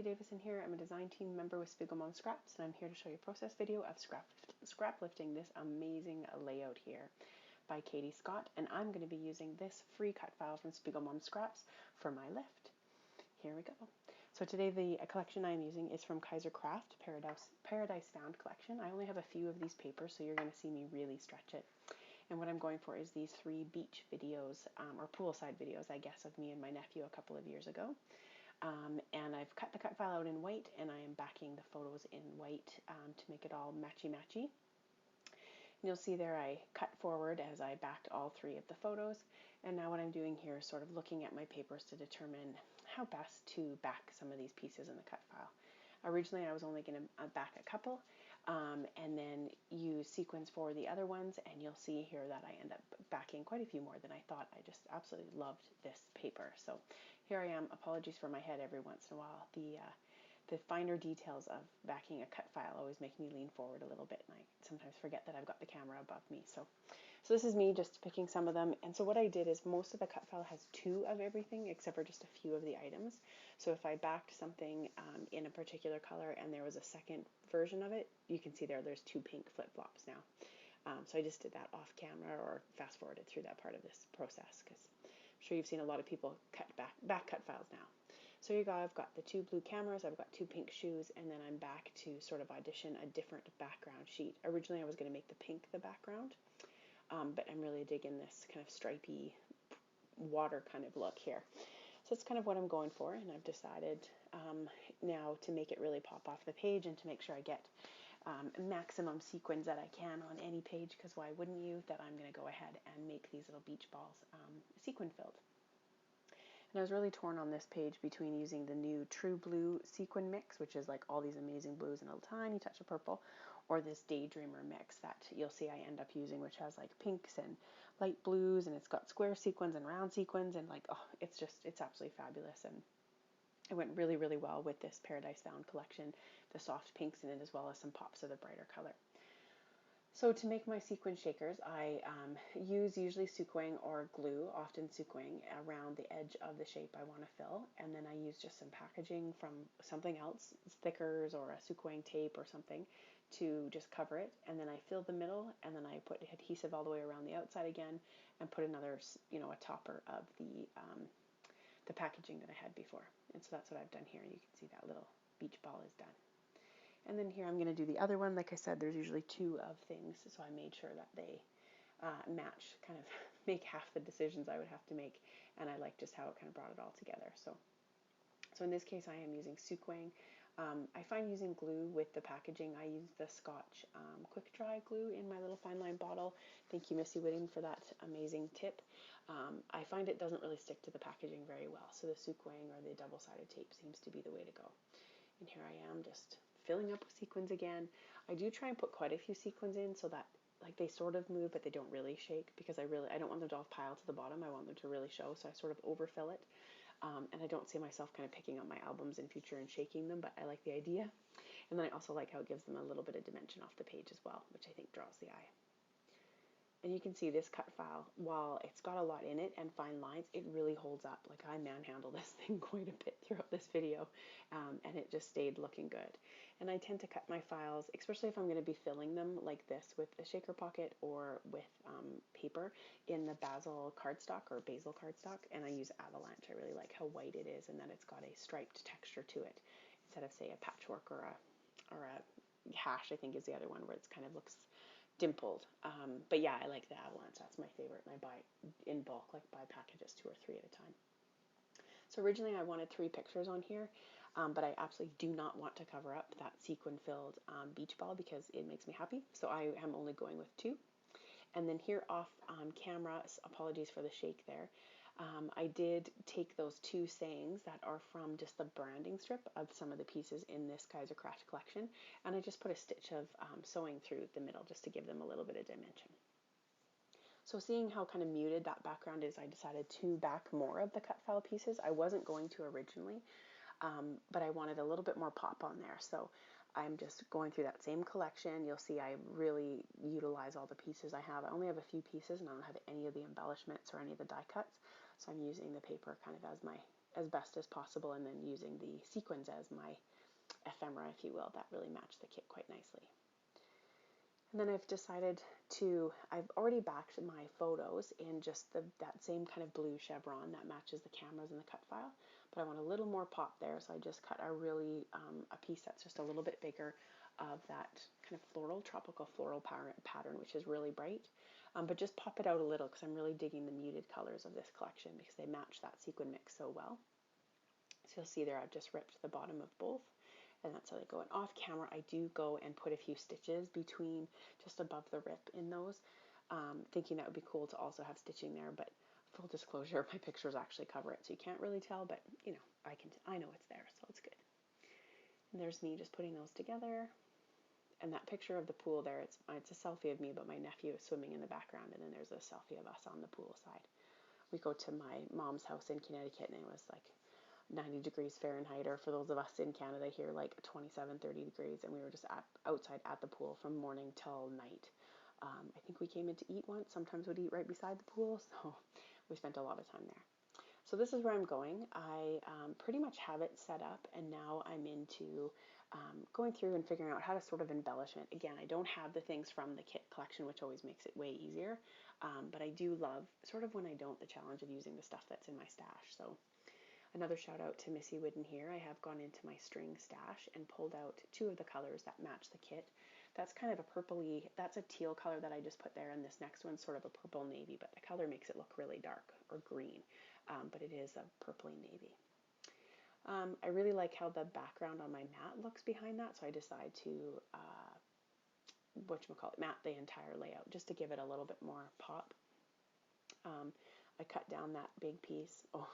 Davison here. I'm a design team member with Spiegelmom Scraps, and I'm here to show you a process video of scraplifting this amazing layout here by Katie Scott. And I'm going to be using this free cut file from Spiegelmom Scraps for my lift. Here we go. So today the collection I'm using is from Kaiser Craft Paradise Found collection. I only have a few of these papers, so you're going to see me really stretch it. And what I'm going for is these 3 beach videos, or poolside videos, I guess, of me and my nephew a couple of years ago. And I've cut the cut file out in white, and I am backing the photos in white to make it all matchy-matchy. And you'll see there I cut forward as I backed all 3 of the photos. And now what I'm doing here is sort of looking at my papers to determine how best to back some of these pieces in the cut file. Originally, I was only going to back a couple, and then use sequins for the other ones, and you'll see here that I end up backing quite a few more than I thought. I just absolutely loved this paper. So here I am. Apologies for my head every once in a while. The finer details of backing a cut file always make me lean forward a little bit, and I sometimes forget that I've got the camera above me. So this is me just picking some of them. And so what I did is most of the cut file has 2 of everything except for just a few of the items. So if I backed something in a particular color and there was a second version of it, you can see there's 2 pink flip-flops now. So I just did that off camera, or fast forwarded through that part of this process, because I'm sure you've seen a lot of people cut back cut files now. So you go, I've got the 2 blue cameras, I've got 2 pink shoes, and then I'm back to sort of audition a different background sheet. Originally I was going to make the pink the background, but I'm really digging this kind of stripy water kind of look here. So that's kind of what I'm going for, and I've decided now to make it really pop off the page and to make sure I get maximum sequins that I can on any page, because why wouldn't you, that I'm going to go ahead and make these little beach balls sequin filled. And I was really torn on this page between using the new True Blue sequin mix, which is like all these amazing blues and a tiny touch of purple, or this Daydreamer mix that you'll see I end up using, which has like pinks and light blues, and it's got square sequins and round sequins, and like, oh, it's absolutely fabulous. And it went really, really well with this Paradise Found collection, the soft pinks in it, as well as some pops of the brighter color. So to make my sequin shakers, I use usually sequin or glue, often sequin, around the edge of the shape I want to fill, and then I use just some packaging from something else, stickers or a sequin tape or something, to just cover it, and then I fill the middle, and then I put adhesive all the way around the outside again, and put another, a topper of the packaging that I had before. And so that's what I've done here. You can see that little beach ball is done. And then here I'm going to do the other one. Like I said, there's usually 2 of things, so I made sure that they match, kind of make half the decisions I would have to make, and I like just how it kind of brought it all together. So in this case, I am using sequin. I find using glue with the packaging, I use the Scotch quick dry glue in my little fine line bottle. Thank you, Missy Whitting, for that amazing tip. I find it doesn't really stick to the packaging very well, so the sequin or the double-sided tape seems to be the way to go. And here I am just filling up with sequins again. I do try and put quite a few sequins in so that like they sort of move, but they don't really shake, because I don't want them to all pile to the bottom. I want them to really show, so I sort of overfill it. And I don't see myself kind of picking up my albums in future and shaking them, but I like the idea. And then I also like how it gives them a little bit of dimension off the page as well, which I think draws the eye. And you can see this cut file, while it's got a lot in it and fine lines, it really holds up. Like, I manhandle this thing quite a bit throughout this video, and it just stayed looking good. And I tend to cut my files, especially if I'm going to be filling them like this with a shaker pocket or with paper, in the basil cardstock or basil cardstock, and I use Avalanche. I really like how white it is and that it's got a striped texture to it, instead of, say, a patchwork or a hash, I think is the other one, where it kind of looks dimpled. But yeah, I like the Avalanche. That's my favorite, and I buy in bulk, like buy packages 2 or 3 at a time. So originally I wanted 3 pictures on here, but I absolutely do not want to cover up that sequin-filled beach ball, because it makes me happy. So I am only going with 2. And then here off camera, apologies for the shake there, I did take those 2 sayings that are from just the branding strip of some of the pieces in this Kaiser Craft collection, and I just put a stitch of sewing through the middle just to give them a little bit of dimension. So seeing how kind of muted that background is, I decided to back more of the cut file pieces. I wasn't going to originally, but I wanted a little bit more pop on there. So I'm just going through that same collection. You'll see I really utilize all the pieces I have. I only have a few pieces and I don't have any of the embellishments or any of the die cuts. So I'm using the paper kind of as best as possible, and then using the sequins as my ephemera, if you will, that really match the kit quite nicely. And then I've already backed my photos in just that same kind of blue chevron that matches the cameras and the cut file, but I want a little more pop there, so I just cut a piece that's just a little bit bigger of that kind of tropical floral pattern, which is really bright, but just pop it out a little because I'm really digging the muted colors of this collection because they match that sequin mix so well. So you'll see there I've just ripped the bottom of both, and that's how they go. And off camera, I do go and put a few stitches between, just above the rip in those, thinking that would be cool to also have stitching there, but full disclosure, my pictures actually cover it, so you can't really tell, but you know, I know it's there, so it's good. And there's me just putting those together. And that picture of the pool there, it's a selfie of me, but my nephew is swimming in the background, and then there's a selfie of us on the pool side. We go to my mom's house in Connecticut, and it was like 90 degrees Fahrenheit, or for those of us in Canada here, like 27, 30 degrees, and we were just outside at the pool from morning till night. I think we came in to eat once. Sometimes we'd eat right beside the pool, so we spent a lot of time there. So this is where I'm going. I pretty much have it set up, and now I'm into going through and figuring out how to sort of embellish it. Again, I don't have the things from the kit collection, which always makes it way easier, but I do love, sort of when I don't, the challenge of using the stuff that's in my stash. So another shout out to Missy Whidden here. I have gone into my string stash and pulled out two of the colors that match the kit. That's kind of that's a teal color that I just put there, and this next one's sort of a purple navy, but the color makes it look really dark, or green, but it is a purpley navy. I really like how the background on my mat looks behind that, so I decide to mat the entire layout just to give it a little bit more pop. I cut down that big piece. Oh,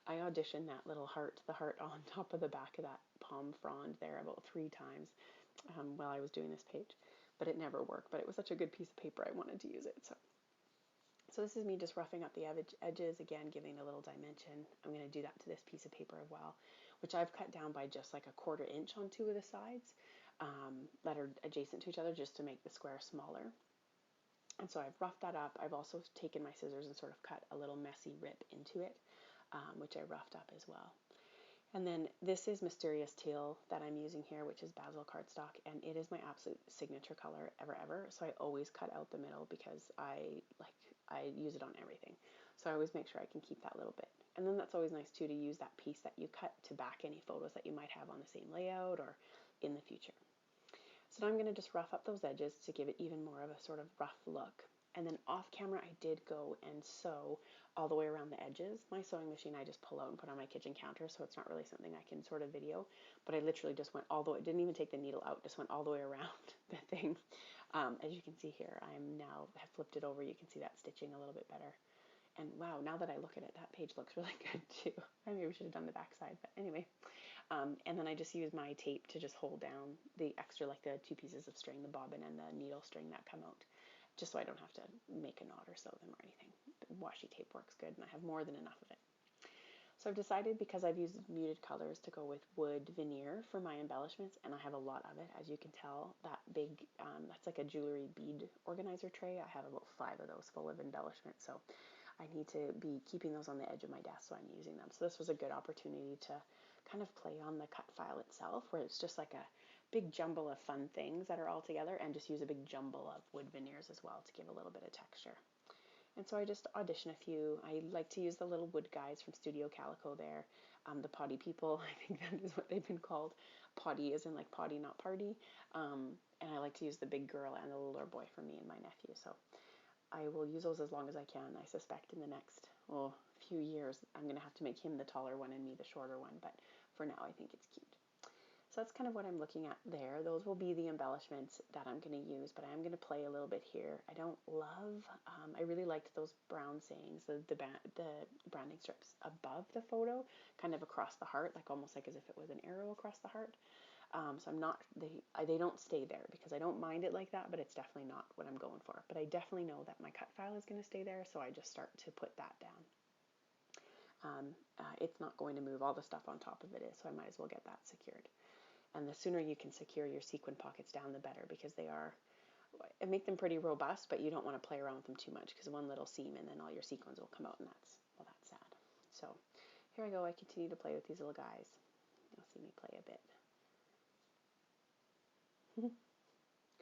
I auditioned that little heart, the heart on top of the back of that palm frond there about 3 times while I was doing this page, but it never worked. But it was such a good piece of paper, I wanted to use it. So this is me just roughing up the edges, again, giving a little dimension. I'm going to do that to this piece of paper as well, which I've cut down by just like a 1/4 inch on 2 of the sides that are adjacent to each other, just to make the square smaller. And so I've roughed that up. I've also taken my scissors and sort of cut a little messy rip into it, which I roughed up as well. And then this is Mysterious Teal that I'm using here, which is Basil cardstock, and it is my absolute signature color ever. So I always cut out the middle because I use it on everything. So I always make sure I can keep that little bit. And then that's always nice too, to use that piece that you cut to back any photos that you might have on the same layout or in the future. So now I'm going to just rough up those edges to give it even more of a sort of rough look. And then off camera, I did go and sew all the way around the edges. My sewing machine I just pull out and put on my kitchen counter, so it's not really something I can sort of video, but I literally just went all the way, didn't even take the needle out, just went all the way around the thing. As you can see here, I have flipped it over. You can see that stitching a little bit better. And wow, now that I look at it, that page looks really good too. I maybe should have done the back side, but anyway. And then I just use my tape to just hold down the extra, like the 2 pieces of string, the bobbin and the needle string that come out, just so I don't have to make a knot or sew them or anything. The washi tape works good, and I have more than enough of it. So I've decided, because I've used muted colors, to go with wood veneer for my embellishments, and I have a lot of it. As you can tell, that big, that's like a jewelry bead organizer tray. I have about 5 of those full of embellishments, so I need to be keeping those on the edge of my desk, so I'm using them. So this was a good opportunity to kind of play on the cut file itself, where it's just like a big jumble of fun things that are all together, and just use a big jumble of wood veneers as well to give a little bit of texture. And so I just audition a few. I like to use the little wood guys from Studio Calico there, the potty people. I think that is what they've been called. Potty as in like potty, not party. And I like to use the big girl and the littler boy for me and my nephew. So I will use those as long as I can. I suspect in the next few years I'm going to have to make him the taller one and me the shorter one, but for now I think it's cute. So that's kind of what I'm looking at there. Those will be the embellishments that I'm going to use, but I am going to play a little bit here. I don't love, I really liked those brown sayings, the branding strips above the photo, kind of across the heart, like almost like as if it was an arrow across the heart. So I'm not, they don't stay there because I don't mind it like that, but it's definitely not what I'm going for. But I definitely know that my cut file is going to stay there, so I just start to put that down. It's not going to move. All the stuff on top of it is, so I might as well get that secured. And the sooner you can secure your sequin pockets down, the better, because they are, and make them pretty robust, but you don't want to play around with them too much, because one little seam and then all your sequins will come out, and that's, well, that's sad. So here I go. I continue to play with these little guys. You'll see me play a bit.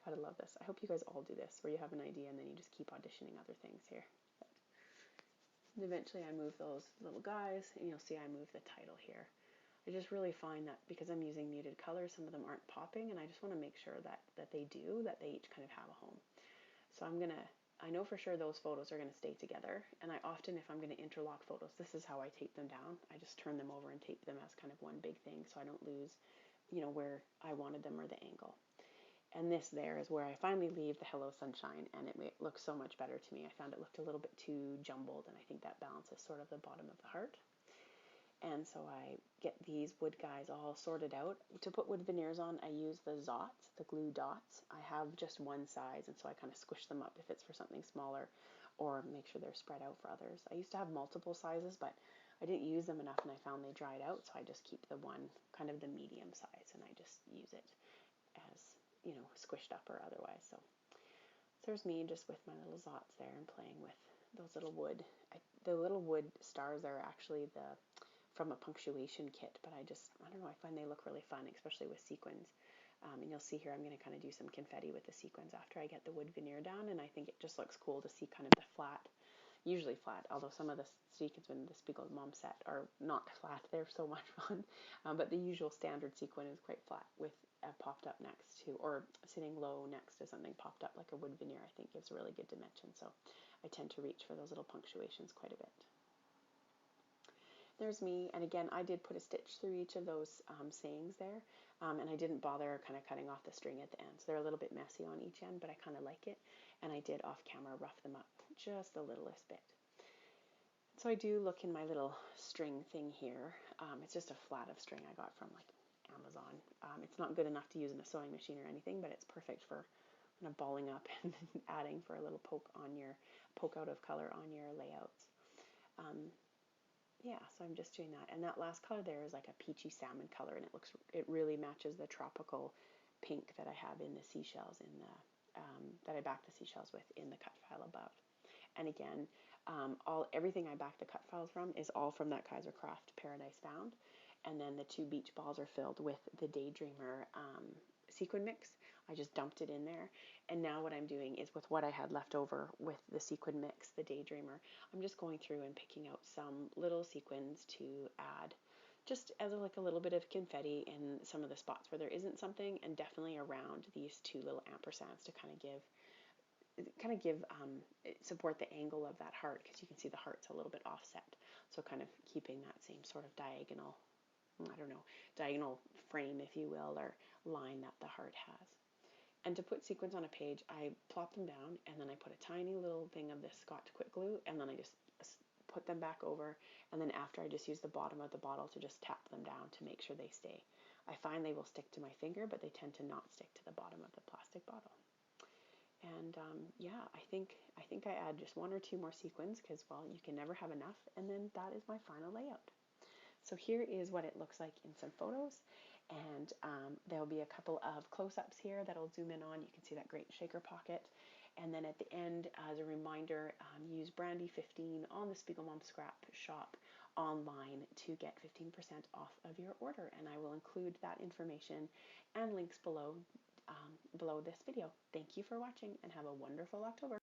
Gotta love this. I hope you guys all do this, where you have an idea and then you just keep auditioning other things here. And eventually I move those little guys, and you'll see I move the title here. I just really find that because I'm using muted colors, some of them aren't popping, and I just want to make sure that they each kind of have a home. So I know for sure those photos are going to stay together, and I often, if I'm going to interlock photos, this is how I tape them down. I just turn them over and tape them as kind of one big thing, so I don't lose, where I wanted them or the angle. And this there is where I finally leave the Hello Sunshine, and it looks so much better to me. I found it looked a little bit too jumbled, and I think that balances sort of the bottom of the heart. And so I get these wood guys all sorted out. To put wood veneers on, I use the Zots, the glue dots. I have just one size, and so I kind of squish them up if it's for something smaller, or make sure they're spread out for others. I used to have multiple sizes, but I didn't use them enough, and I found they dried out, so I just keep the one, kind of the medium size, and I just use it as, squished up or otherwise. So there's me just with my little Zots there and playing with those little wood. The little wood stars are actually from a punctuation kit, but I don't know, I find they look really fun, especially with sequins. And you'll see here I'm going to kind of do some confetti with the sequins after I get the wood veneer down, and I think it just looks cool to see kind of the flat, usually flat, although some of the sequins in the Spiegelmom set are not flat. They're so much fun, but the usual standard sequin is quite flat with popped up next to, or sitting low next to something popped up like a wood veneer. I think gives a really good dimension, so I tend to reach for those little punctuations quite a bit. There's me, and again, I did put a stitch through each of those sayings there, and I didn't bother kind of cutting off the string at the end, so they're a little bit messy on each end, but I kind of like it, and I did off camera rough them up just the littlest bit. So I do look in my little string thing here. It's just a flat of string I got from like Amazon. It's not good enough to use in a sewing machine or anything, but it's perfect for kind of balling up and adding for a little poke out of color on your layouts. Yeah, so I'm just doing that. And that last color there is like a peachy salmon color, and it really matches the tropical pink that I have in the seashells that I back the seashells with in the cut file above. And again, everything I back the cut files from is all from that Kaiser Craft Paradise Found. And then the 2 beach balls are filled with the Daydreamer sequin mix. I just dumped it in there. And now what I'm doing is, with what I had left over with the sequin mix, the Daydreamer, I'm just going through and picking out some little sequins to add, just as like a little bit of confetti in some of the spots where there isn't something, and definitely around these 2 little ampersands to kind of support the angle of that heart, because you can see the heart's a little bit offset. So kind of keeping that same sort of diagonal frame, if you will, or line that the heart has. And to put sequins on a page, I plop them down, and then I put a tiny little thing of this Scotch quick glue, and then I just put them back over, and then after I just use the bottom of the bottle to just tap them down to make sure they stay. I find they will stick to my finger, but they tend to not stick to the bottom of the plastic bottle. And yeah, I think I add just 1 or 2 more sequins, because, well, you can never have enough, and then that is my final layout. So here is what it looks like in some photos, and there'll be a couple of close-ups here that I'll zoom in on. You can see that great shaker pocket, and then at the end, as a reminder, use Brandy15 on the Spiegelmom Scrap shop online to get 15% off of your order, and I will include that information and links below this video. Thank you for watching, and have a wonderful October.